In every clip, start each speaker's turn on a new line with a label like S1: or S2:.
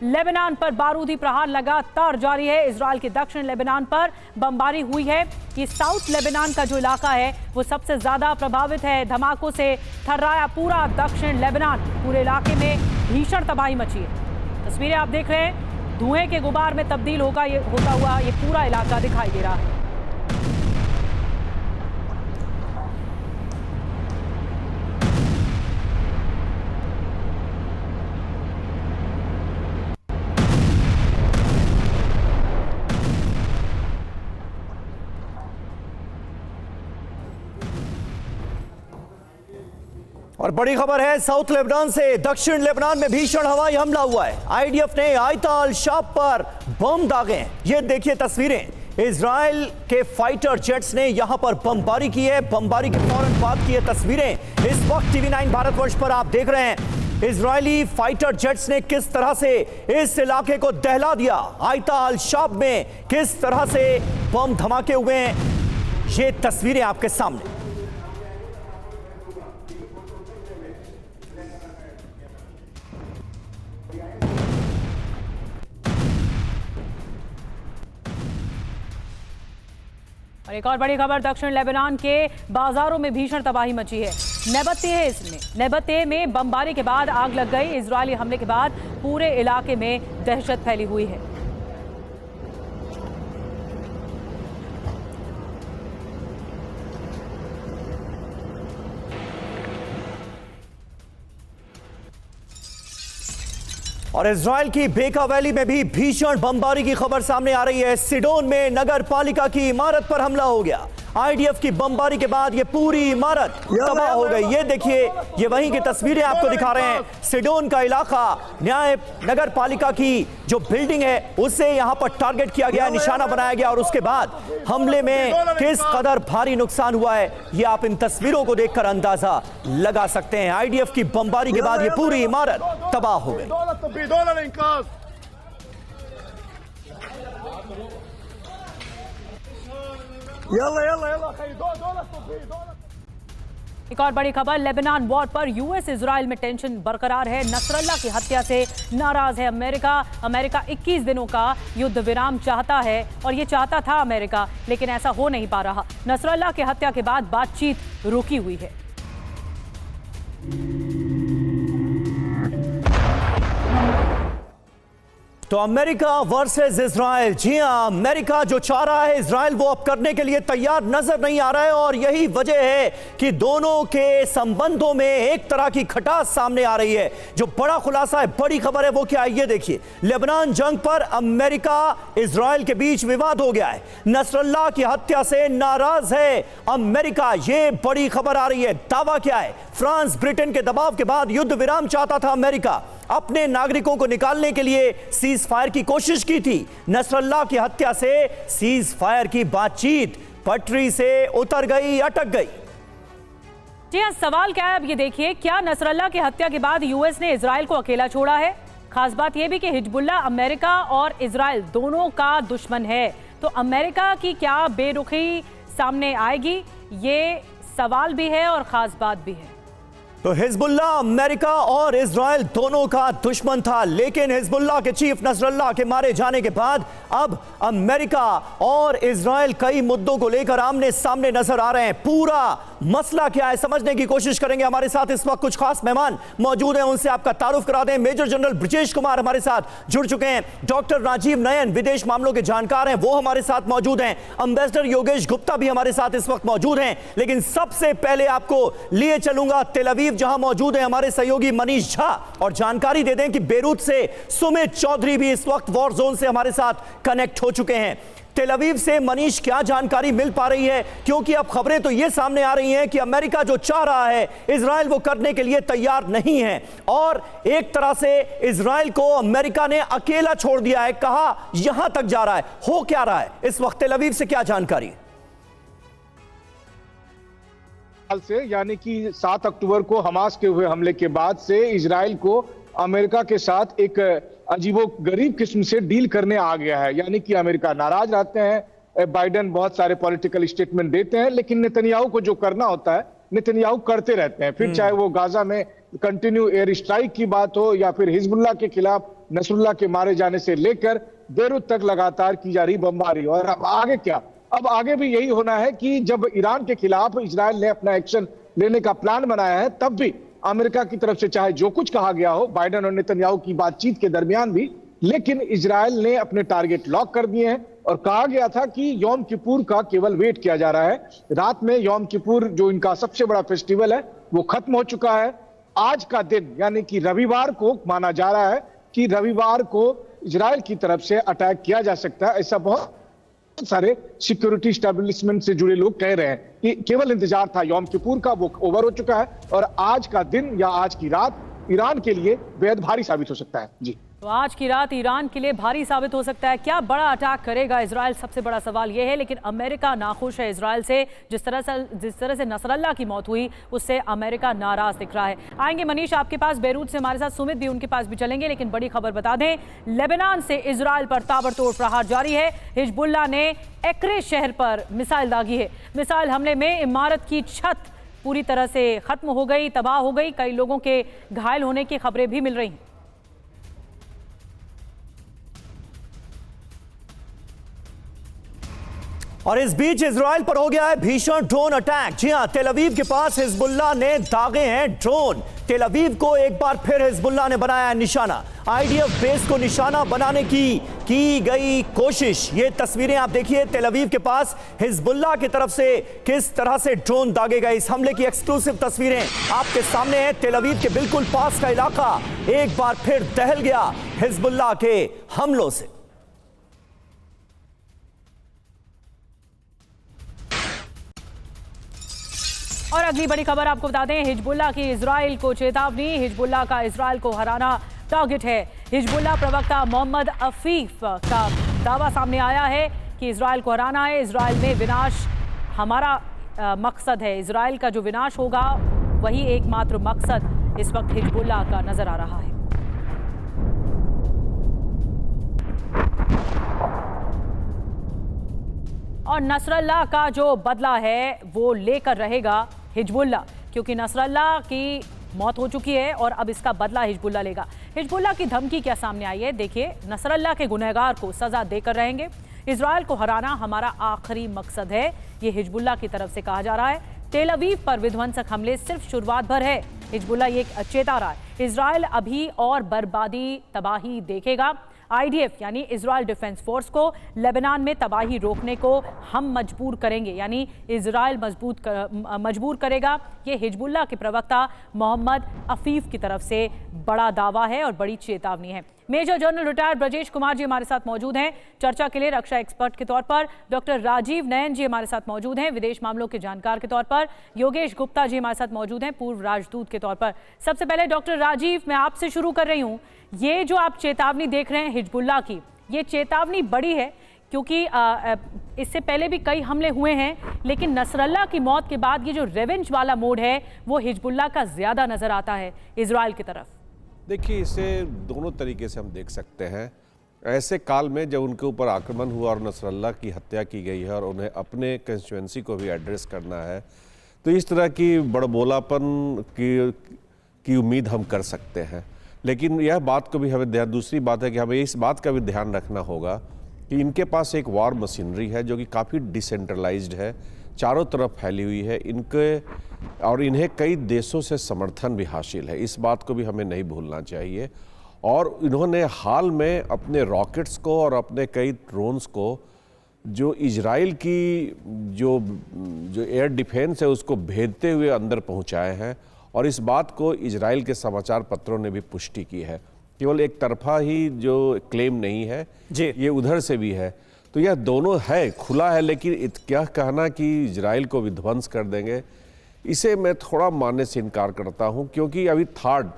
S1: Lebanon पर बारूदी प्रहार लगातार जारी है। इजरायल के दक्षिण लेबनान पर बमबारी हुई है। ये साउथ लेबनान का जो इलाका है वो सबसे ज्यादा प्रभावित है। धमाकों से थर्राया पूरा दक्षिण लेबनान। पूरे इलाके में भीषण तबाही मची है। तस्वीरें आप देख रहे हैं, धुएं के गुबार में तब्दील होता हुआ ये पूरा इलाका दिखाई दे रहा है।
S2: और बड़ी खबर है साउथ लेबनान से। दक्षिण लेबनान में भीषण हवाई हमला हुआ है। आईडीएफ ने आयता अल शाब पर बम दागे हैं। ये देखिए तस्वीरें। इजराइल के फाइटर जेट्स ने यहां पर बमबारी की है। बमबारी के फौरन बाद की ये तस्वीरें इस वक्त टीवी 9 भारतवर्ष पर आप देख रहे हैं। इजरायली फाइटर जेट्स ने किस तरह से इस इलाके को दहला दिया। आयता अल शाब में किस तरह से बम धमाके हुए हैं, ये तस्वीरें आपके सामने।
S1: और एक और बड़ी खबर, दक्षिण लेबनान के बाजारों में भीषण तबाही मची है। नेबत्ते है इसमें। नेबत्ते में बमबारी के बाद आग लग गई। इजरायली हमले के बाद पूरे इलाके में दहशत फैली हुई है।
S2: और इजराइल की बेका वैली में भी भीषण बमबारी की खबर सामने आ रही है। सिडोन में नगर पालिका की इमारत पर हमला हो गया। आईडीएफ की बमबारी के बाद ये पूरी इमारत तबाह हो गई। ये देखिए, ये वहीं की तस्वीरें आपको दिखा रहे हैं। सिडोन का इलाका, न्याय नगर पालिका की जो बिल्डिंग है उसे यहां पर टारगेट किया गया, निशाना बनाया गया। और उसके बाद हमले में किस कदर भारी नुकसान हुआ है ये आप इन तस्वीरों को देखकर अंदाजा लगा सकते हैं। आईडीएफ की बमबारी के बाद ये पूरी इमारत तबाह हो गई।
S1: एक और बड़ी खबर, लेबनान वॉर पर यूएस इजराइल में टेंशन बरकरार है। नसरल्ला की हत्या से नाराज है अमेरिका। अमेरिका 21 दिनों का युद्ध विराम चाहता है और ये चाहता था अमेरिका, लेकिन ऐसा हो नहीं पा रहा। नसरल्ला की हत्या के बाद बातचीत रुकी हुई है।
S2: तो अमेरिका वर्सेस इजराइल। जी हां, अमेरिका जो चाह रहा है इजराइल वो अब करने के लिए तैयार नजर नहीं आ रहा है। और यही वजह है कि दोनों के संबंधों में एक तरह की खटास सामने आ रही है। जो बड़ा खुलासा है, बड़ी खबर है, वो क्या है ये देखिए। लेबनान जंग पर अमेरिका इजराइल के बीच विवाद हो गया है। नसरल्ला की हत्या से नाराज है अमेरिका, ये बड़ी खबर आ रही है। दावा क्या है? फ्रांस ब्रिटेन के दबाव के बाद युद्ध विराम चाहता था अमेरिका। अपने नागरिकों को निकालने के लिए सीज फायर की कोशिश की थी। नसरल्ला की हत्या से सीज फायर की बातचीत पटरी से उतर गई, अटक गई।
S1: जी हां, सवाल क्या है अब ये देखिए। क्या नसरल्ला की हत्या के बाद यूएस ने इजराइल को अकेला छोड़ा है? खास बात यह भी कि हिजबुल्ला अमेरिका और इजराइल दोनों का दुश्मन है। तो अमेरिका की क्या बेरुखी सामने आएगी, ये सवाल भी है और खास बात भी है।
S2: तो हिजबुल्ला अमेरिका और इजराइल दोनों का दुश्मन था, लेकिन हिजबुल्ला के चीफ नसरल्ला के मारे जाने के बाद अब अमेरिका और इजराइल कई मुद्दों को लेकर आमने सामने नजर आ रहे हैं। पूरा मसला क्या है समझने की कोशिश करेंगे। हमारे साथ इस वक्त कुछ खास मेहमान मौजूद हैं, उनसे आपका तारुफ करा दें। मेजर जनरल ब्रजेश कुमार हमारे साथ जुड़ चुके हैं। डॉक्टर राजीव नयन विदेश मामलों के जानकार हैं, वो हमारे साथ मौजूद हैं। एम्बेसडर योगेश गुप्ता भी हमारे साथ इस वक्त मौजूद हैं। लेकिन सबसे पहले आपको लिए चलूंगा तेल अवीव, जहां मौजूद है हमारे सहयोगी मनीष झा। और जानकारी दे दें कि बेरूत से सुमित चौधरी भी इस वक्त वॉर जोन से हमारे साथ कनेक्ट हो चुके हैं। तेल अवीव से मनीष, क्या जानकारी मिल पा रही है? क्योंकि अब खबरें तो ये सामने आ रही हैं कि अमेरिका जो चाह रहा है इजराइल वो करने के लिए तैयार नहीं है। और एक तरह से इजराइल को अमेरिका ने अकेला छोड़ दिया है, कहा यहां तक जा रहा है। हो क्या रहा है इस वक्त? तेल अवीव से क्या जानकारी?
S3: से यानी कि 7 अक्टूबर को हमास के हुए हमले के बाद से इजराइल को अमेरिका के साथ एक अजीबोगरीब किस्म से डील करने आ गया है। यानी कि अमेरिका नाराज रहते हैं, बाइडेन बहुत सारे पॉलिटिकल स्टेटमेंट देते हैं, लेकिन नेतन्याहू को जो करना होता है नेतन्याहू करते रहते हैं। फिर चाहे वो गाजा में कंटिन्यू एयर स्ट्राइक की बात हो या फिर हिजबुल्लाह के खिलाफ नसरुल्लाह के मारे जाने से लेकर बेरूत तक लगातार की जा रही बमबारी। और अब आगे क्या? अब आगे भी यही होना है कि जब ईरान के खिलाफ इजराइल ने अपना एक्शन लेने का प्लान बनाया है, तब भी अमेरिका की तरफ से चाहे जो कुछ कहा गया हो बाइडेन और नेतन्याहू की बातचीत के दरमियान भी, लेकिन इजराइल ने अपने टारगेट लॉक कर दिए हैं। और कहा गया था कि यौम किपुर का केवल वेट किया जा रहा है। रात में यौम किपुर जो इनका सबसे बड़ा फेस्टिवल है वो खत्म हो चुका है। आज का दिन यानी कि रविवार को माना जा रहा है कि रविवार को इजराइल की तरफ से अटैक किया जा सकता है। ऐसा बहुत सारे सिक्योरिटी एस्टेब्लिशमेंट से जुड़े लोग कह रहे हैं कि केवल इंतजार था यौम किपुर का, वो ओवर हो चुका है और आज का दिन या आज की रात ईरान के लिए बेहद भारी साबित हो सकता है। जी,
S1: तो आज की रात ईरान के लिए भारी साबित हो सकता है। क्या बड़ा अटैक करेगा इजराइल, सबसे बड़ा सवाल यह है। लेकिन अमेरिका नाखुश है इजराइल से। जिस तरह से नसरल्लाह की मौत हुई उससे अमेरिका नाराज दिख रहा है। आएंगे मनीष आपके पास बेरूत से, हमारे साथ सुमित भी उनके पास भी चलेंगे। लेकिन बड़ी खबर बता दें, लेबनान से इजराइल पर ताबड़तोड़ प्रहार जारी है। हिजबुल्लाह ने एक्रे शहर पर मिसाइल दागी है। मिसाइल हमले में इमारत की छत पूरी तरह से खत्म हो गई, तबाह हो गई। कई लोगों के घायल होने की खबरें भी मिल रही हैं।
S2: और इस बीच इजराइल पर हो गया है भीषण ड्रोन अटैक। जी हां, तेल अवीव के पास हिजबुल्लाह ने दागे हैं ड्रोन। तेल अवीव को एक बार फिर हिजबुल्लाह ने बनाया निशाना। आईडीएफ बेस को निशाना बनाने की गई कोशिश। ये तस्वीरें आप देखिए, तेल अवीव के पास हिजबुल्लाह की तरफ से किस तरह से ड्रोन दागे गए। इस हमले की एक्सक्लूसिव तस्वीरें आपके सामने हैं। तेल अवीव के बिल्कुल पास का इलाका एक बार फिर दहल गया हिजबुल्लाह के हमलों से।
S1: और अगली बड़ी खबर आपको बता दें, हिजबुल्लाह की इजराइल को चेतावनी। हिजबुल्लाह का इजराइल को हराना टारगेट है। हिजबुल्लाह प्रवक्ता मोहम्मद अफीफ का दावा सामने आया है कि इजराइल को हराना है। इजराइल में विनाश हमारा मकसद है। इजराइल का जो विनाश होगा वही एकमात्र मकसद इस वक्त हिजबुल्लाह का नजर आ रहा है। और नसरल्लाह का जो बदला है वो लेकर रहेगा हिजबुल्लाह, क्योंकि नसरल्लाह की मौत हो चुकी है और अब इसका बदला हिजबुल्लाह लेगा। हिजबुल्लाह की धमकी क्या सामने आई है देखिए, नसरल्लाह के गुनहगार को सजा देकर रहेंगे। इजराइल को हराना हमारा आखिरी मकसद है, ये हिजबुल्लाह की तरफ से कहा जा रहा है। तेल अवीव पर विध्वंसक हमले सिर्फ शुरुआत भर है, हिजबुल्लाह ये चेता रहा है। इजराइल अभी और बर्बादी तबाही देखेगा। आईडीएफ यानी इजराइल डिफेंस फोर्स को लेबनान में तबाही रोकने को हम मजबूर करेंगे, यानी इजराइल मजबूर करेगा। ये हिजबुल्लाह के प्रवक्ता मोहम्मद अफीफ की तरफ से बड़ा दावा है और बड़ी चेतावनी है। Major general retired Brajesh Kumar ji हमारे साथ मौजूद हैं चर्चा के लिए रक्षा एक्सपर्ट के तौर पर। डॉक्टर राजीव नयन जी हमारे साथ मौजूद हैं विदेश मामलों के जानकार के तौर पर। योगेश गुप्ता जी हमारे साथ मौजूद हैं पूर्व राजदूत के तौर पर। सबसे पहले डॉक्टर राजीव, मैं आपसे शुरू कर रही हूँ। ये जो आप चेतावनी देख रहे हैं हिजबुल्लाह की, ये चेतावनी बड़ी है क्योंकि इससे पहले भी कई हमले हुए हैं, लेकिन नसरल्लाह की मौत के बाद ये जो रेवेंज वाला मोड है वो हिजबुल्लाह का ज्यादा नजर आता है इजराइल की तरफ।
S4: देखिए, इसे दोनों तरीके से हम देख सकते हैं। ऐसे काल में जब उनके ऊपर आक्रमण हुआ और नसरल्लाह की हत्या की गई है और उन्हें अपने कंस्टिट्यूएंसी को भी एड्रेस करना है, तो इस तरह की बड़बोलापन की उम्मीद हम कर सकते हैं। लेकिन यह बात को भी हमें दूसरी बात है कि हमें इस बात का भी ध्यान रखना होगा कि इनके पास एक वॉर मशीनरी है जो कि काफ़ी डिसेंट्रलाइज्ड है, चारों तरफ फैली हुई है इनके, और इन्हें कई देशों से समर्थन भी हासिल है। इस बात को भी हमें नहीं भूलना चाहिए। और इन्होंने हाल में अपने रॉकेट्स को और अपने कई ड्रोन्स को जो इजराइल की जो एयर डिफेंस है उसको भेदते हुए अंदर पहुंचाए हैं। और इस बात को इजराइल के समाचार पत्रों ने भी पुष्टि की है। केवल एक तरफा ही जो क्लेम नहीं है जी, ये उधर से भी है। तो यह दोनों है, खुला है, लेकिन क्या कहना कि इजराइल को विध्वंस कर देंगे, इसे मैं थोड़ा मानने से इनकार करता हूं। क्योंकि अभी थर्ड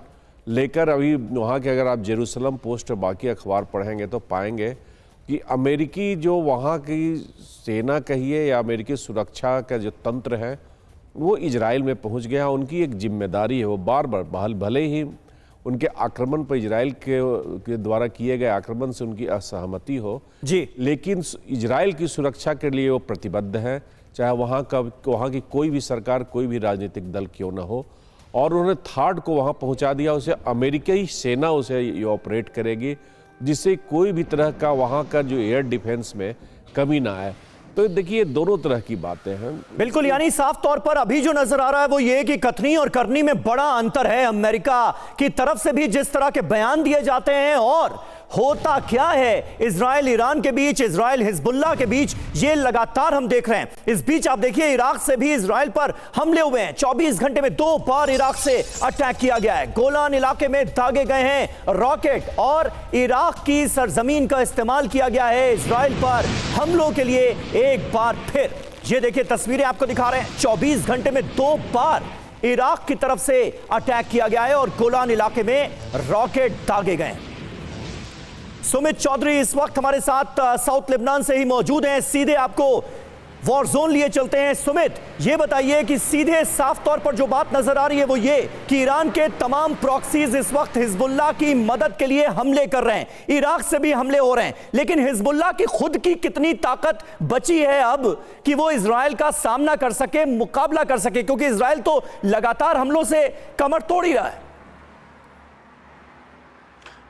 S4: लेकर अभी वहाँ के अगर आप जेरूसलम पोस्ट और बाकी अखबार पढ़ेंगे तो पाएंगे कि अमेरिकी जो वहाँ की सेना कहिए या अमेरिकी सुरक्षा का जो तंत्र है वो इजराइल में पहुँच गया। उनकी एक जिम्मेदारी है, वो बार बार भले ही उनके आक्रमण पर इजराइल के द्वारा किए गए आक्रमण से उनकी असहमति हो जी, लेकिन इजराइल की सुरक्षा के लिए वो प्रतिबद्ध है, चाहे वहाँ की कोई भी सरकार, कोई भी राजनीतिक दल क्यों न हो। और उन्होंने थर्ड को वहाँ पहुँचा दिया। उसे अमेरिकी सेना उसे ये ऑपरेट करेगी, जिससे कोई भी तरह का वहाँ का जो एयर डिफेंस में कमी ना आए। तो देखिए दोनों तरह की बातें हैं।
S2: बिल्कुल, यानी साफ तौर पर अभी जो नजर आ रहा है वो ये कि कथनी और करनी में बड़ा अंतर है। अमेरिका की तरफ से भी जिस तरह के बयान दिए जाते हैं और होता क्या है इजराइल ईरान के बीच, इजराइल हिजबुल्लाह के बीच, ये लगातार हम देख रहे हैं। इस बीच आप देखिए इराक से भी इजराइल पर हमले हुए हैं। 24 घंटे में 2 बार इराक से अटैक किया गया है। गोलान इलाके में दागे गए हैं रॉकेट और इराक की सरजमीन का इस्तेमाल किया गया है इजराइल पर हमलों के लिए एक बार फिर। ये देखिए तस्वीरें आपको दिखा रहे हैं। 24 घंटे में 2 बार इराक की तरफ से अटैक किया गया है और गोलान इलाके में रॉकेट दागे गए हैं। सुमित चौधरी इस वक्त हमारे साथ साउथ लेबनान से ही मौजूद हैं। सीधे आपको वॉर जोन लिए चलते हैं। सुमित, ये बताइए कि सीधे साफ तौर पर जो बात नजर आ रही है वो ये कि ईरान के तमाम प्रॉक्सीज इस वक्त हिजबुल्लाह की मदद के लिए हमले कर रहे हैं। इराक से भी हमले हो रहे हैं, लेकिन हिजबुल्लाह की खुद की कितनी ताकत बची है अब कि वो इजराइल का सामना कर सके, मुकाबला कर सके, क्योंकि इजराइल तो लगातार हमलों से कमर तोड़ ही रहा है।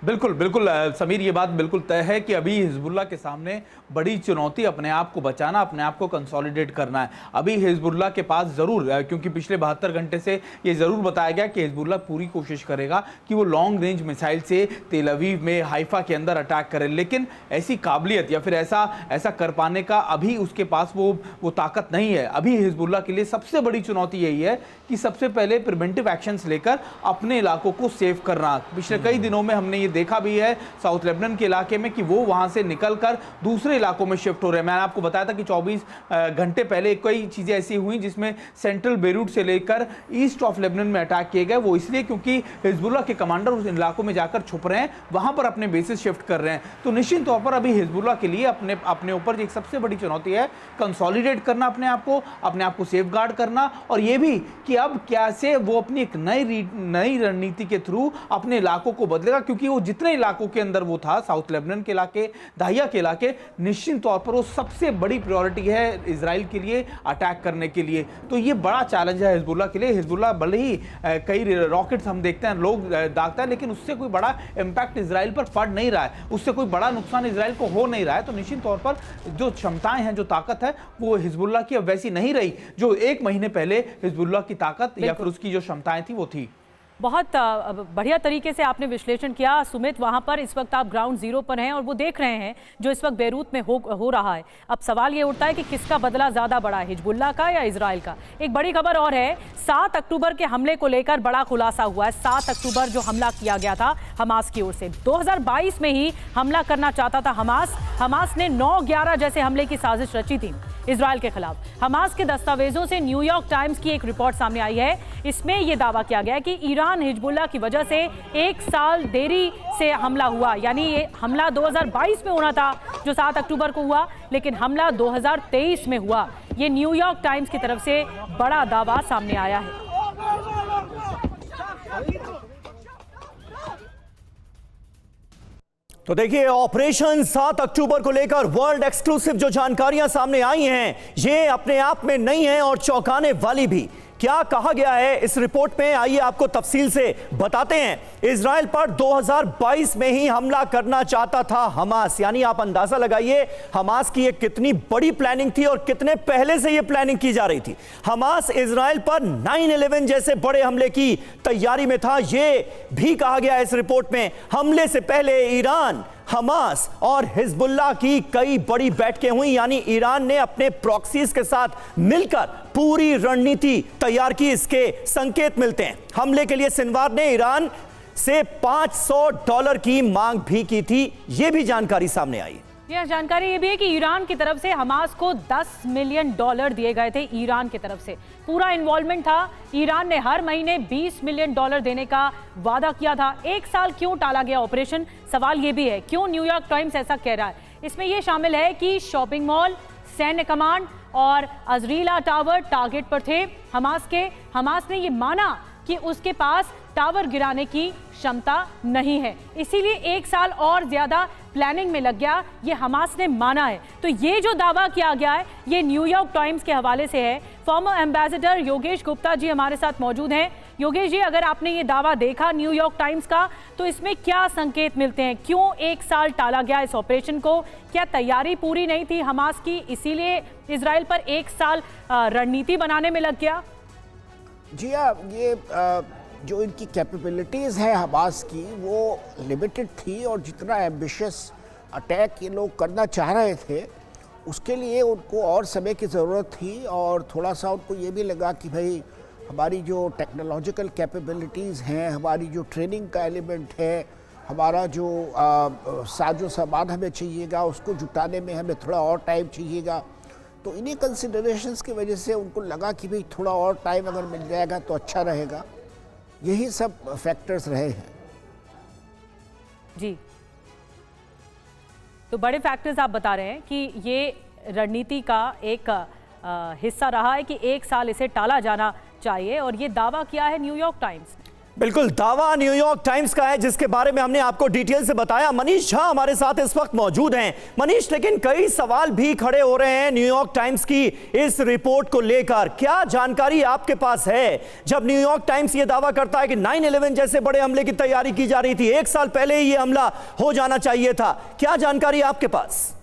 S5: बिल्कुल बिल्कुल समीर, ये बात बिल्कुल तय है कि अभी हिजबुल्लाह के सामने बड़ी चुनौती अपने आप को बचाना, अपने आप को कंसोलिडेट करना है। अभी हिजबुल्लाह के पास ज़रूर, क्योंकि पिछले 72 घंटे से ये ज़रूर बताया गया कि हिजबुल्लाह पूरी कोशिश करेगा कि वो लॉन्ग रेंज मिसाइल से तेल अवीव में, हाइफा के अंदर अटैक करे, लेकिन ऐसी काबिलियत या फिर ऐसा कर पाने का अभी उसके पास वो ताकत नहीं है। अभी हिजबुल्लाह के लिए सबसे बड़ी चुनौती यही है कि सबसे पहले प्रिवेंटिव एक्शंस लेकर अपने इलाकों को सेव करना। पिछले कई दिनों में हमने देखा भी है साउथ लेबनान के इलाके में कि वो वहां से निकलकर दूसरे इलाकों में शिफ्ट हो रहे हैं। मैंने आपको बताया था कि 24 घंटे पहले कई चीजें ऐसी हुई जिसमें सेंट्रल बेरूट से लेकर ईस्ट ऑफ लेबनान में अटैक किए गए। वो इसलिए क्योंकि हिजबुल्लाह के कमांडर उस इलाकों में जाकर छुप रहे हैं, वहां पर अपने बेसिस शिफ्ट कर रहे हैं। तो निश्चित तौर पर अभी हिजबुल्लाह के लिए अपने ऊपर एक सबसे बड़ी चुनौती है कंसोलिडेट करना, अपने आप को सेफगार्ड करना, और ये भी कि अब कैसे वो अपनी एक नई रणनीति के थ्रू अपने इलाकों को बदलेगा, क्योंकि वो जितने इलाकों के अंदर वो था, साउथ लेबनान के इलाके, दाहिया के इलाके, निश्चित तौर पर वो सबसे बड़ी प्रायोरिटी है इजराइल के लिए अटैक करने के लिए। तो ये बड़ा चैलेंज है हिजबुल्लाह के लिए। हिजबुल्लाह भले ही कई रॉकेट्स हम देखते हैं, लोग दागता है, लेकिन उससे कोई बड़ा इंपैक्ट इजराइल पर पड़ नहीं रहा है, उससे कोई बड़ा नुकसान इजराइल को हो नहीं रहा है। तो निश्चित तौर पर जो क्षमताएं हैं, जो ताकत है, वो हिजबुल्लाह की अब वैसी नहीं रही जो 1 महीने पहले हिजबुल्लाह की ताकत या फिर उसकी जो क्षमताएं थी वो थी।
S1: बहुत बढ़िया तरीके से आपने विश्लेषण किया सुमित। वहां पर इस वक्त आप ग्राउंड जीरो पर हैं और वो देख रहे हैं जो इस वक्त बेरूत में हो रहा है। अब सवाल ये उठता है कि किसका बदला ज्यादा बड़ा है, हिजबुल्लाह का या इजराइल का। एक बड़ी खबर और है, 7 अक्टूबर के हमले को लेकर बड़ा खुलासा हुआ है। 7 अक्टूबर जो हमला किया गया था हमास की ओर से, 2022 में ही हमला करना चाहता था हमास ने 9/11 जैसे हमले की साजिश रची थी इजराइल के खिलाफ। हमास के दस्तावेजों से न्यूयॉर्क टाइम्स की एक रिपोर्ट सामने आई है। इसमें यह दावा किया गया है कि ईरान हिजबुल्लाह की वजह से 1 साल देरी से हमला हुआ, यानी ये हमला 2022 में होना था जो 7 अक्टूबर को हुआ, लेकिन हमला 2023 में हुआ। ये न्यूयॉर्क टाइम्स की तरफ से बड़ा दावा सामने आया है।
S2: तो देखिए ऑपरेशन 7 अक्टूबर को लेकर वर्ल्ड एक्सक्लूसिव जो जानकारियां सामने आई हैं, ये अपने आप में नई हैं और चौंकाने वाली भी। क्या कहा गया है इस रिपोर्ट में, आइए आपको तफसील से बताते हैं। इजराइल पर 2022 में ही हमला करना चाहता था हमास, यानी आप अंदाजा लगाइए हमास की ये कितनी बड़ी प्लानिंग थी और कितने पहले से ये प्लानिंग की जा रही थी। हमास इजराइल पर 9/11 जैसे बड़े हमले की तैयारी में था। ये भी कहा गया है इस रिपोर्ट में, हमले से पहले ईरान, हमास और हिजबुल्लाह की कई बड़ी बैठकें हुई, यानी ईरान ने अपने प्रॉक्सीज के साथ मिलकर पूरी रणनीति तैयार की। इसके संकेत मिलते हैं। हमले के लिए सिनवार ने ईरान से $500 की मांग भी की थी, यह भी जानकारी सामने आई।
S1: यह जानकारी ये भी है कि ईरान की तरफ से हमास को $10 मिलियन दिए गए थे। ईरान की तरफ से पूरा इन्वॉल्वमेंट था। ईरान ने हर महीने $20 मिलियन देने का वादा किया था। 1 साल क्यों टाला गया ऑपरेशन, सवाल ये भी है। क्यों न्यूयॉर्क टाइम्स ऐसा कह रहा है? इसमें यह शामिल है कि शॉपिंग मॉल, सैन्य कमांड और अजरीला टावर टारगेट पर थे हमास के। हमास ने यह माना कि उसके पास टावर गिराने की क्षमता नहीं है, इसीलिए 1 साल और ज्यादा प्लानिंग में लग गया, ये हमास ने माना है। तो ये जो दावा किया गया है ये न्यूयॉर्क टाइम्स के हवाले से है। फॉर्मर एम्बेसडर योगेश गुप्ता जी हमारे साथ मौजूद हैं। योगेश जी, अगर आपने ये दावा देखा न्यूयॉर्क टाइम्स का, तो इसमें क्या संकेत मिलते हैं? क्यों 1 साल टाला गया इस ऑपरेशन को? क्या तैयारी पूरी नहीं थी हमास की, इसीलिए इजराइल पर 1 साल रणनीति बनाने में लग गया?
S6: जी हाँ, ये जो इनकी कैपेबिलिटीज़ है हमास की वो लिमिटेड थी, और जितना एम्बिशियस अटैक ये लोग करना चाह रहे थे उसके लिए उनको और समय की ज़रूरत थी। और थोड़ा सा उनको ये भी लगा कि भाई हमारी जो टेक्नोलॉजिकल कैपेबिलिटीज़ हैं, हमारी जो ट्रेनिंग का एलिमेंट है, हमारा जो साजो सामान हमें चाहिएगा उसको जुटाने में हमें थोड़ा और टाइम चाहिएगा। तो इन्हीं कंसिडरेशंस की वजह से उनको लगा कि भाई थोड़ा और टाइम अगर मिल जाएगा तो अच्छा रहेगा। यही सब फैक्टर्स रहे हैं।
S1: जी, तो बड़े फैक्टर्स आप बता रहे हैं कि ये रणनीति का एक हिस्सा रहा है कि 1 साल इसे टाला जाना चाहिए, और ये दावा किया है न्यूयॉर्क टाइम्स ने।
S2: बिल्कुल, दावा न्यूयॉर्क टाइम्स का है जिसके बारे में हमने आपको डिटेल से बताया। मनीष झा हमारे साथ इस वक्त मौजूद हैं। मनीष, लेकिन कई सवाल भी खड़े हो रहे हैं न्यूयॉर्क टाइम्स की इस रिपोर्ट को लेकर। क्या जानकारी आपके पास है जब न्यूयॉर्क टाइम्स ये दावा करता है कि 9/11 जैसे बड़े हमले की तैयारी की जा रही थी, 1 साल पहले ही ये हमला हो जाना चाहिए था? क्या जानकारी आपके पास?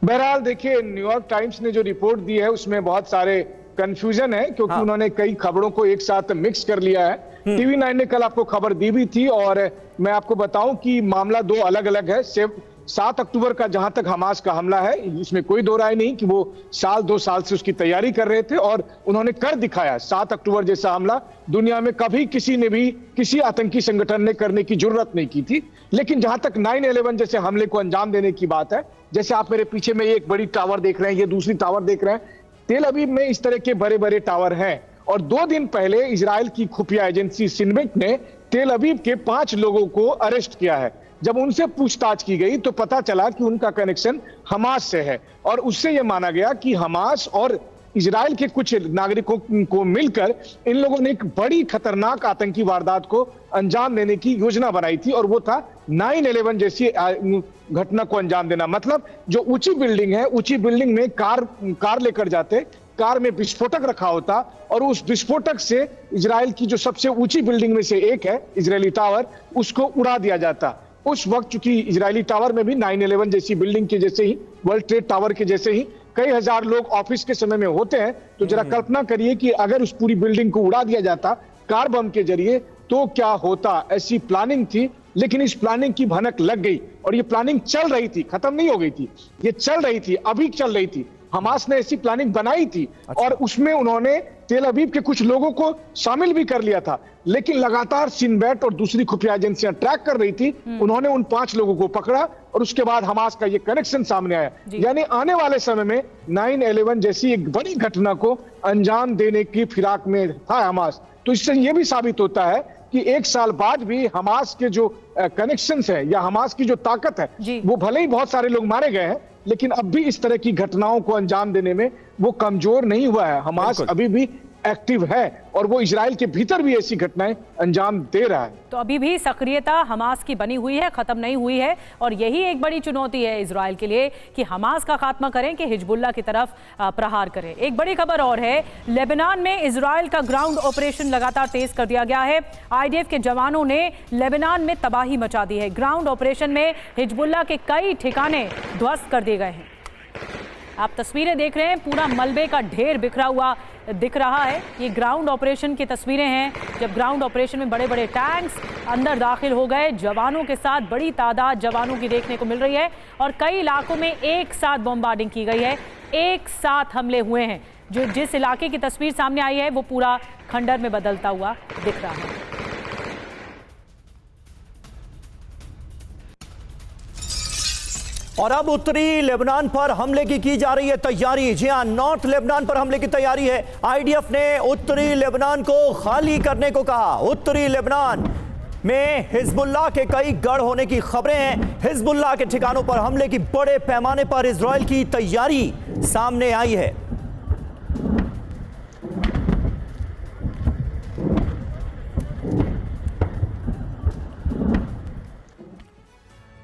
S3: बहरहाल देखिए, न्यूयॉर्क टाइम्स ने जो रिपोर्ट दी है उसमें बहुत सारे कंफ्यूजन है, क्योंकि उन्होंने कई खबरों को एक साथ मिक्स कर लिया है। टीवी 9 ने कल आपको खबर दी भी थी, और मैं आपको बताऊं कि मामला 2 अलग अलग है। 7 अक्टूबर का जहां तक हमास का हमला है, इसमें कोई दो राय नहीं कि वो 2 साल से उसकी तैयारी कर रहे थे, और उन्होंने कर दिखाया। 7 अक्टूबर जैसा हमला दुनिया में कभी किसी ने भी, किसी आतंकी संगठन ने करने की जरूरत नहीं की थी। लेकिन जहां तक 9/11 जैसे हमले को अंजाम देने की बात है, जैसे आप मेरे पीछे में एक बड़ी टावर देख रहे हैं, ये दूसरी टावर देख रहे हैं, तेल अवीव में इस तरह के बड़े बड़े टावर हैं। और 2 दिन पहले इजराइल की खुफिया एजेंसी सिनबेट ने तेल अवीव के 5 लोगों को अरेस्ट किया है। जब उनसे पूछताछ की गई तो पता चला कि उनका कनेक्शन हमास से है, और उससे यह माना गया कि हमास और इजराइल के कुछ नागरिकों को मिलकर इन लोगों ने एक बड़ी खतरनाक आतंकी वारदात को अंजाम देने की योजना बनाई थी, और वो था 9/11 जैसी घटना को अंजाम देना। मतलब जो ऊंची बिल्डिंग है, ऊंची बिल्डिंग में कार लेकर जाते, कार में विस्फोटक रखा होता, और उस विस्फोटक से इजराइल की जो सबसे ऊंची बिल्डिंग में से एक है इजरायली टावर, उसको उड़ा दिया जाता। उस वक्त चूंकि इजरायली टावर में भी 9/11 जैसी बिल्डिंग के जैसे ही, वर्ल्ड ट्रेड टावर के जैसे ही कई हजार लोग ऑफिस के समय में होते हैं, तो जरा कल्पना करिए कि अगर उस पूरी बिल्डिंग को उड़ा दिया जाता कार बम के जरिए तो क्या होता। ऐसी प्लानिंग थी, लेकिन इस प्लानिंग की भनक लग गई, और ये प्लानिंग चल रही थी, खत्म नहीं हो गई थी, ये चल रही थी, अभी चल रही थी। हमास ने ऐसी प्लानिंग बनाई थी, और उसमें उन्होंने तेल अवीव के कुछ लोगों को शामिल भी कर लिया था, लेकिन लगातार सिनबेट और दूसरी खुफिया एजेंसियां ट्रैक कर रही थी। उन्होंने उन 5 लोगों को पकड़ा, और उसके बाद हमास का ये कनेक्शन सामने आया। यानी आने वाले समय में 9/11 जैसी एक बड़ी घटना को अंजाम देने की फिराक में था हमास। तो इससे यह भी साबित होता है कि 1 साल बाद भी हमास के जो कनेक्शंस है या हमास की जो ताकत है, वो भले ही बहुत सारे लोग मारे गए हैं, लेकिन अब भी इस तरह की घटनाओं को अंजाम देने में वो कमजोर नहीं हुआ है। हमास अभी भी एक्टिव है, और वो इजराइल के भीतर भी ऐसी घटनाएं अंजाम दे रहा है।
S1: तो अभी भी सक्रियता हमास की बनी हुई है, खत्म नहीं हुई है, और यही एक बड़ी चुनौती है इजराइल के लिए कि हमास का खात्मा करें कि हिजबुल्लाह की तरफ प्रहार करें। एक बड़ी खबर और है, लेबनान में इजराइल का ग्राउंड ऑपरेशन लगातार तेज कर दिया गया है। IDF के जवानों ने लेबनान में तबाही मचा दी है। ग्राउंड ऑपरेशन में हिजबुल्लाह के कई ठिकाने ध्वस्त कर दिए गए हैं। आप तस्वीरें देख रहे हैं, पूरा मलबे का ढेर बिखरा हुआ दिख रहा है। ये ग्राउंड ऑपरेशन की तस्वीरें हैं, जब ग्राउंड ऑपरेशन में बड़े बड़े टैंक्स अंदर दाखिल हो गए, जवानों के साथ बड़ी तादाद जवानों की देखने को मिल रही है, और कई इलाकों में एक साथ बमबार्डिंग की गई है, एक साथ हमले हुए हैं। जो जिस इलाके की तस्वीर सामने आई है वो पूरा खंडर में बदलता हुआ दिख रहा है।
S2: और अब उत्तरी लेबनान पर हमले की जा रही है तैयारी। जी हां, नॉर्थ लेबनान पर हमले की तैयारी है। IDF ने उत्तरी लेबनान को खाली करने को कहा। उत्तरी लेबनान में हिजबुल्लाह के कई गढ़ होने की खबरें हैं। हिजबुल्लाह के ठिकानों पर हमले की बड़े पैमाने पर इजराइल की तैयारी सामने आई है।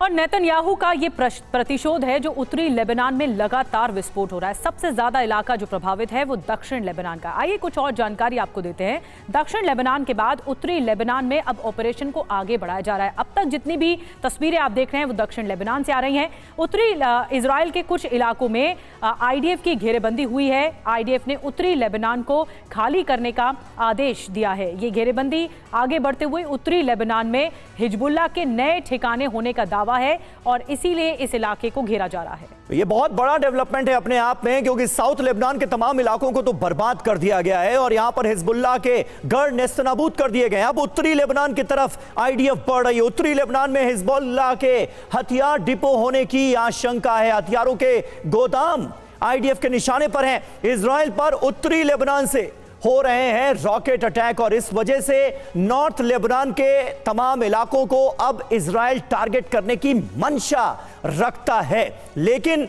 S1: और नेतन्याहू का ये प्रतिशोध है जो उत्तरी लेबनान में लगातार विस्फोट हो रहा है। सबसे ज्यादा इलाका जो प्रभावित है वो दक्षिण लेबनान का। आइए कुछ और जानकारी आपको देते हैं। दक्षिण लेबनान के बाद उत्तरी लेबनान में अब ऑपरेशन को आगे बढ़ाया जा रहा है। अब तक जितनी भी तस्वीरें आप देख रहे हैं वो दक्षिण लेबनान से आ रही हैं। उत्तरी इजराइल के कुछ इलाकों में आईडीएफ की घेरेबंदी हुई है। आईडीएफ ने उत्तरी लेबनान को खाली करने का आदेश दिया है। ये घेरेबंदी आगे बढ़ते हुए उत्तरी लेबनान में हिजबुल्लाह के नए ठिकाने होने का दावा है और इसीलिए इस इलाके को घेरा जा रहा है।
S2: ये बहुत बड़ा डेवलपमेंट है अपने आप में, क्योंकि साउथ लेबनान के तमाम इलाकों को तो बर्बाद कर दिया गया है और यहां पर हिजबुल्लाह के गढ़ नेस्तनाबूद कर दिए गए। अब उत्तरी लेबनान की तरफ आईडीएफ बढ़ रही है। उत्तरी लेबनान में हिजबुल्लाह के हथियार डिपो होने की आशंका है। हथियारों के गोदाम आईडीएफ के निशाने पर हैं। इजराइल पर उत्तरी लेबनान से हो रहे हैं रॉकेट अटैक और इस वजह से नॉर्थ लेबनान के तमाम इलाकों को अब इजराइल टारगेट करने की मंशा रखता है। लेकिन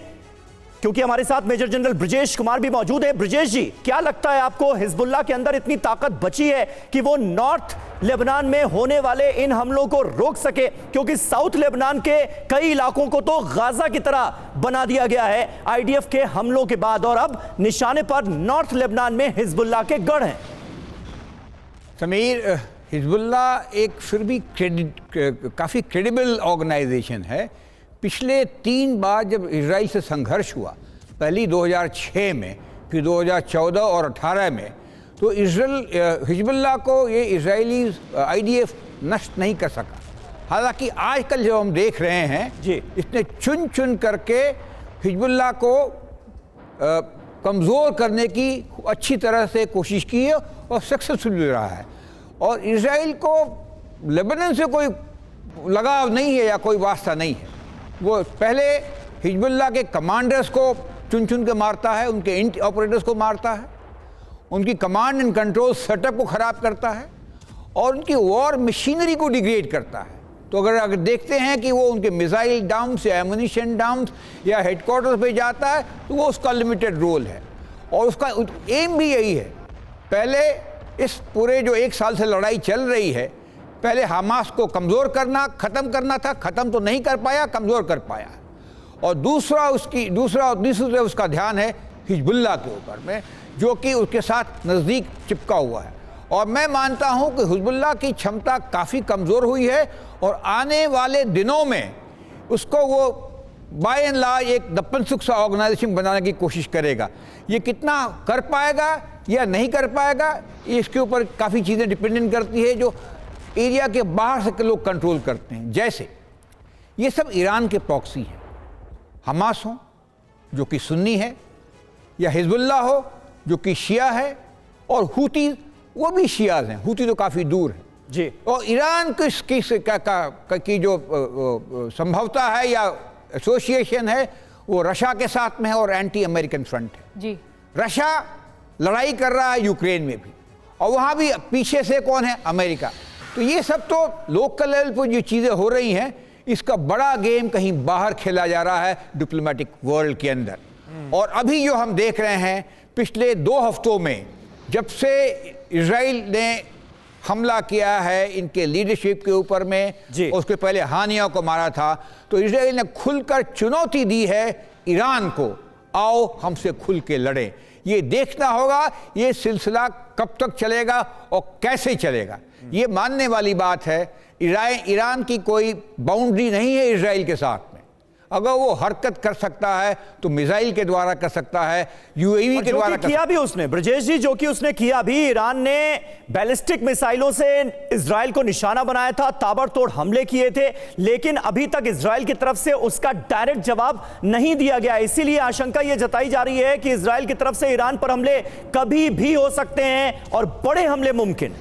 S2: क्योंकि हमारे साथ मेजर जनरल ब्रजेश कुमार भी मौजूद है, ब्रजेश जी क्या लगता है आपको, हिजबुल्लाह के अंदर इतनी ताकत बची है कि वो नॉर्थ लेबनान में होने वाले इन हमलों को रोक सके? क्योंकि साउथ लेबनान के कई इलाकों को तो गाजा की तरह बना दिया गया है आईडीएफ के हमलों के बाद और अब निशाने पर नॉर्थ लेबनान में हिजबुल्लाह के गढ़ हैं।
S7: समीर, हिजबुल्लाह एक फिर भी काफ़ी क्रेडिबल ऑर्गेनाइजेशन है। पिछले 3 बार जब इजराइल से संघर्ष हुआ, पहली 2006 में, फिर 2014 और 18 में, तो हिजबुल्लाह को ये इजरायली आईडीएफ नष्ट नहीं कर सका। हालांकि आजकल जो हम देख रहे हैं
S2: जी,
S7: इसने चुन चुन करके हिजबुल्लाह को कमज़ोर करने की अच्छी तरह से कोशिश की है और सक्सेसफुल भी रहा है। और इजराइल को लेबनान से कोई लगाव नहीं है या कोई वास्ता नहीं है। वो पहले हिजबुल्लाह के कमांडर्स को चुन चुन के मारता है, उनके ऑपरेटर्स को मारता है, उनकी कमांड एंड कंट्रोल सेटअप को ख़राब करता है और उनकी वॉर मशीनरी को डिग्रेड करता है। तो अगर देखते हैं कि वो उनके मिसाइल डंप्स या एमुनिशन डंप्स या हेडक्वार्टर्स पे जाता है तो वो उसका लिमिटेड रोल है और उसका एम भी यही है। पहले इस पूरे जो 1 साल से लड़ाई चल रही है, पहले हमास को कमज़ोर करना, ख़त्म करना था। ख़त्म तो नहीं कर पाया, कमज़ोर कर पाया। और दूसरा उसका ध्यान है हिजबुल्लाह के ऊपर में, जो कि उसके साथ नज़दीक चिपका हुआ है। और मैं मानता हूं कि हिजबुल्लाह की क्षमता काफ़ी कमज़ोर हुई है और आने वाले दिनों में उसको वो बाय एंड लार्ज एक दप्पन सा ऑर्गेनाइजेशन बनाने की कोशिश करेगा। ये कितना कर पाएगा या नहीं कर पाएगा, इसके ऊपर काफ़ी चीज़ें डिपेंडेंट करती है जो एरिया के बाहर से लोग कंट्रोल करते हैं। जैसे ये सब ईरान के प्रॉक्सी हैं, हमास हो जो कि सुन्नी है, या हिजबुल्लाह हो जो कि शिया है, और हूती वो भी शियाज हैं। हूती तो काफ़ी दूर है
S2: जी।
S7: और ईरान की जो संभवता है या एसोसिएशन है वो रशिया के साथ में है और एंटी अमेरिकन फ्रंट है
S1: जी।
S7: रशिया लड़ाई कर रहा है यूक्रेन में भी, और वहाँ भी पीछे से कौन है? अमेरिका। तो ये सब तो लोकल लेवल पर जो चीज़ें हो रही हैं, इसका बड़ा गेम कहीं बाहर खेला जा रहा है डिप्लोमेटिक वर्ल्ड के अंदर। और अभी जो हम देख रहे हैं पिछले 2 हफ्तों में, जब से इजराइल ने हमला किया है इनके लीडरशिप के ऊपर में, उसके पहले हानिया को मारा था, तो इजराइल ने खुलकर चुनौती दी है ईरान को, आओ हमसे खुल के लड़ें। ये देखना होगा ये सिलसिला कब तक चलेगा और कैसे चलेगा। ये मानने वाली बात है, ईरान की कोई बाउंड्री नहीं है इजराइल के साथ में। अगर वो हरकत कर सकता है तो मिसाइल के द्वारा कर सकता है, यूएवी के द्वारा
S2: किया भी उसने, ब्रजेश जी, जो कि उसने किया भी। ईरान ने बैलिस्टिक मिसाइलों से इजराइल को निशाना बनाया था, ताबड़तोड़ हमले किए थे, लेकिन अभी तक इजराइल की तरफ से उसका डायरेक्ट जवाब नहीं दिया गया। इसीलिए आशंका यह जताई जा रही है कि इजराइल की तरफ से ईरान पर हमले कभी भी हो सकते हैं और बड़े हमले मुमकिन।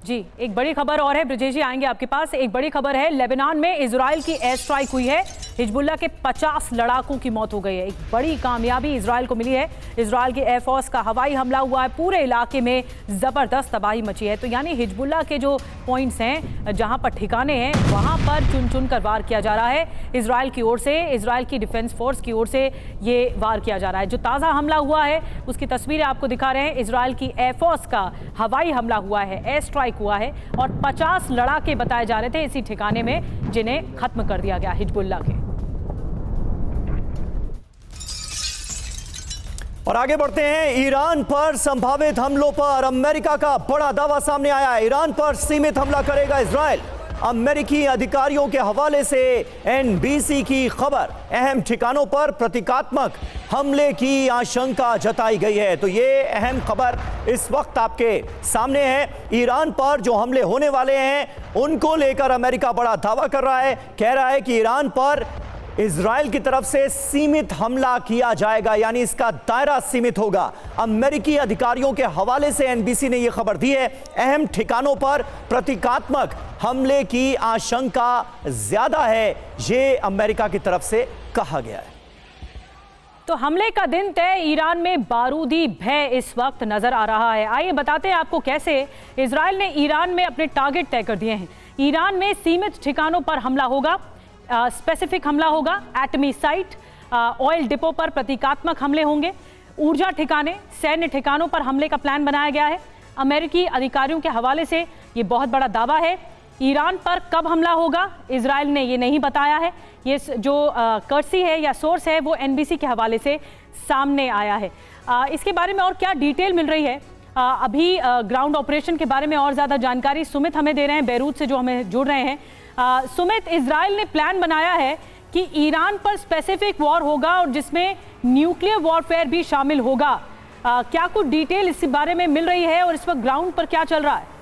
S1: जी, एक बड़ी खबर और है, ब्रजेश जी आएंगे आपके पास। एक बड़ी खबर है, लेबनान में इजराइल की एयर स्ट्राइक हुई है। हिजबुल्लाह के 50 लड़ाकों की मौत हो गई है। एक बड़ी कामयाबी इजराइल को मिली है। इजराइल की एयरफोर्स का हवाई हमला हुआ है, पूरे इलाके में ज़बरदस्त तबाही मची है। तो यानी हिजबुल्लाह के जो पॉइंट्स हैं, जहां पर ठिकाने हैं, वहां पर चुन चुन कर वार किया जा रहा है इजराइल की ओर से, इजराइल की डिफेंस फोर्स की ओर से ये वार किया जा रहा है। जो ताज़ा हमला हुआ है उसकी तस्वीरें आपको दिखा रहे हैं। इजराइल की एयरफोर्स का हवाई हमला हुआ है, एयर स्ट्राइक हुआ है और 50 लड़ाके बताए जा रहे थे इसी ठिकाने में, जिन्हें खत्म कर दिया गया हिजबुल्लाह के।
S2: और आगे बढ़ते हैं, ईरान पर संभावित हमलों पर अमेरिका का बड़ा दावा सामने आया है। ईरान पर सीमित हमला करेगा इजराइल। अमेरिकी अधिकारियों के हवाले से एनबीसी की खबर, अहम ठिकानों पर प्रतीकात्मक हमले की आशंका जताई गई है। तो ये अहम खबर इस वक्त आपके सामने है। ईरान पर जो हमले होने वाले हैं उनको लेकर अमेरिका बड़ा दावा कर रहा है, कह रहा है कि ईरान पर इजराइल की तरफ से सीमित हमला किया जाएगा, यानी इसका दायरा सीमित होगा। अमेरिकी अधिकारियों के हवाले से एनबीसी ने यह खबर दी है, अहम ठिकानों पर प्रतीकात्मक हमले की आशंका ज्यादा है, ये अमेरिका की तरफ से कहा गया है।
S1: तो हमले का दिन तय, ईरान में बारूदी भय इस वक्त नजर आ रहा है। आइए बताते हैं आपको कैसे इजराइल ने ईरान में अपने टारगेट तय कर दिए हैं। ईरान में सीमित ठिकानों पर हमला होगा, स्पेसिफिक हमला होगा, एटमी साइट, ऑयल डिपो पर प्रतीकात्मक हमले होंगे, ऊर्जा ठिकाने, सैन्य ठिकानों पर हमले का प्लान बनाया गया है। अमेरिकी अधिकारियों के हवाले से ये बहुत बड़ा दावा है। ईरान पर कब हमला होगा इजराइल ने ये नहीं बताया है। ये जो कर्सी है या सोर्स है वो एनबीसी के हवाले से सामने आया है। इसके बारे में और क्या डिटेल मिल रही है, अभी ग्राउंड ऑपरेशन के बारे में और ज़्यादा जानकारी सुमित हमें दे रहे हैं, बेरूत से जो हमें जुड़ रहे हैं। सुमित, इजराइल ने प्लान बनाया है कि ईरान पर स्पेसिफिक वॉर होगा और जिसमें न्यूक्लियर वॉरफेयर भी शामिल होगा। क्या कुछ डिटेल इस बारे में मिल रही है और इस वक्त ग्राउंड पर क्या चल रहा है?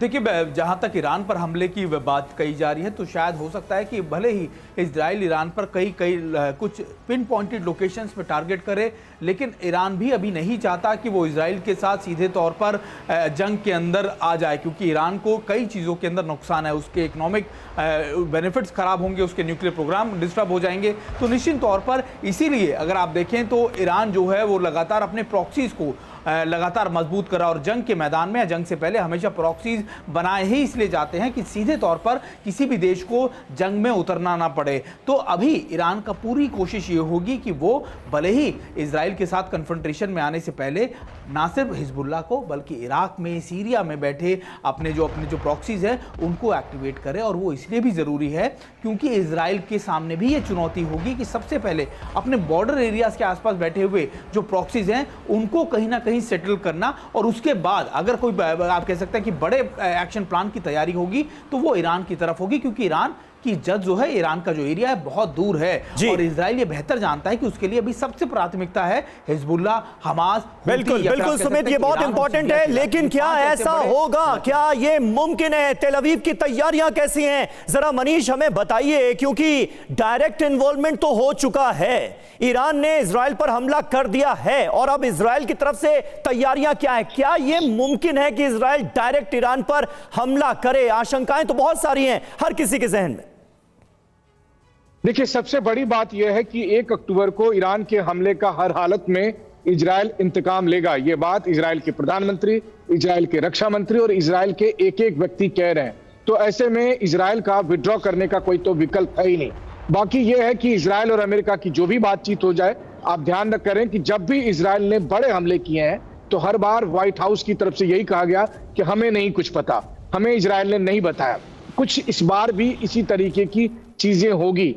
S5: देखिए, जहां तक ईरान पर हमले की बात कही जा रही है तो शायद हो सकता है कि भले ही इजराइल ईरान पर कई कुछ पिन पॉइंटेड लोकेशंस पे टारगेट करे, लेकिन ईरान भी अभी नहीं चाहता कि वो इजराइल के साथ सीधे तौर पर जंग के अंदर आ जाए, क्योंकि ईरान को कई चीज़ों के अंदर नुकसान है। उसके इकोनॉमिक बेनिफिट्स खराब होंगे, उसके न्यूक्लियर प्रोग्राम डिस्टर्ब हो जाएंगे। तो निश्चित तौर पर इसीलिए अगर आप देखें तो ईरान जो है वो लगातार अपने प्रॉक्सीज को लगातार मजबूत करा, और जंग के मैदान में या जंग से पहले हमेशा प्रॉक्सीज बनाए ही इसलिए जाते हैं कि सीधे तौर पर किसी भी देश को जंग में उतरना ना पड़े। तो अभी ईरान का पूरी कोशिश ये होगी कि वो भले ही इजराइल के साथ कन्फ्रंटेशन में आने से पहले ना सिर्फ हिजबुल्लाह को बल्कि इराक में, सीरिया में बैठे अपने जो प्रॉक्सीज हैं उनको एक्टिवेट करे। और वो इसलिए भी ज़रूरी है क्योंकि इजराइल के सामने भी ये चुनौती होगी कि सबसे पहले अपने बॉर्डर एरियाज के आसपास बैठे हुए जो प्रॉक्सीज हैं उनको कहीं ना कहीं सेटल करना, और उसके बाद अगर कोई आप कह सकते हैं कि बड़े एक्शन प्लान की तैयारी होगी तो वो ईरान की तरफ होगी, क्योंकि ईरान की जद जो है, ईरान का जो एरिया है बहुत दूर है और इजराइल ये बेहतर जानता है कि उसके लिए अभी सबसे प्राथमिकता है हिजबुल्लाह, हमास।
S2: बिल्कुल बिल्कुल सुमित, ये बहुत इंपॉर्टेंट है। लेकिन क्या ऐसा होगा, क्या ये मुमकिन है? तेल अवीव की तैयारियां कैसी हैं, जरा मनीष हमें बताइए, क्योंकि डायरेक्ट इन्वॉल्वमेंट तो हो चुका है, ईरान ने इजराइल पर हमला कर दिया है और अब इजराइल की तरफ से तैयारियां क्या है? क्या ये मुमकिन है कि इजराइल डायरेक्ट ईरान पर हमला करे? आशंकाएं तो बहुत सारी हैं हर किसी के जहन में।
S3: देखिए, सबसे बड़ी बात यह है कि 1 अक्टूबर को ईरान के हमले का हर हालत में इजराइल इंतकाम लेगा। यह बात इजराइल के प्रधानमंत्री, इजराइल के रक्षा मंत्री और इजराइल के एक व्यक्ति कह रहे हैं। तो ऐसे में इजराइल का विड्रॉ करने का कोई तो विकल्प है ही नहीं। बाकी यह है कि इजराइल और अमेरिका की जो भी बातचीत हो जाए, आप ध्यान करें कि जब भी इजराइल ने बड़े हमले किए हैं तो हर बार व्हाइट हाउस की तरफ से यही कहा गया कि हमें नहीं कुछ पता, हमें इजराइल ने नहीं बताया कुछ। इस बार भी इसी तरीके की चीजें होगी।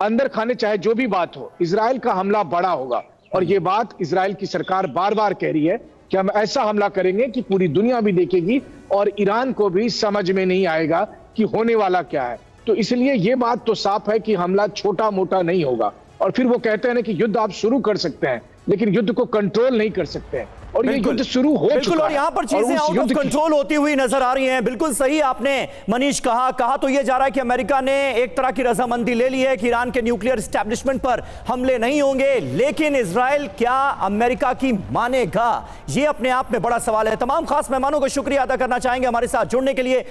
S3: अंदर खाने चाहे जो भी बात हो, इजराइल का हमला बड़ा होगा और यह बात इजराइल की सरकार बार बार कह रही है कि हम ऐसा हमला करेंगे कि पूरी दुनिया भी देखेगी और ईरान को भी समझ में नहीं आएगा कि होने वाला क्या है। तो इसलिए यह बात तो साफ है कि हमला छोटा मोटा नहीं होगा। और फिर वो कहते हैं ना कि युद्ध आप शुरू कर सकते हैं लेकिन युद्ध को कंट्रोल नहीं कर सकते हैं, और ये युद्ध शुरू हो चुका है
S2: और यहाँ पर चीजें आउट ऑफ कंट्रोल होती हुई नजर आ रही हैं। बिल्कुल सही आपने मनीष कहा तो ये जा रहा है कि अमेरिका ने एक तरह की रजामंदी ले ली है कि ईरान के न्यूक्लियर एस्टैब्लिशमेंट पर हमले नहीं होंगे, लेकिन इजराइल क्या अमेरिका की मानेगा? ये अपने आप में बड़ा सवाल है। तमाम खास मेहमानों को शुक्रिया अदा करना चाहेंगे हमारे साथ जुड़ने के लिए।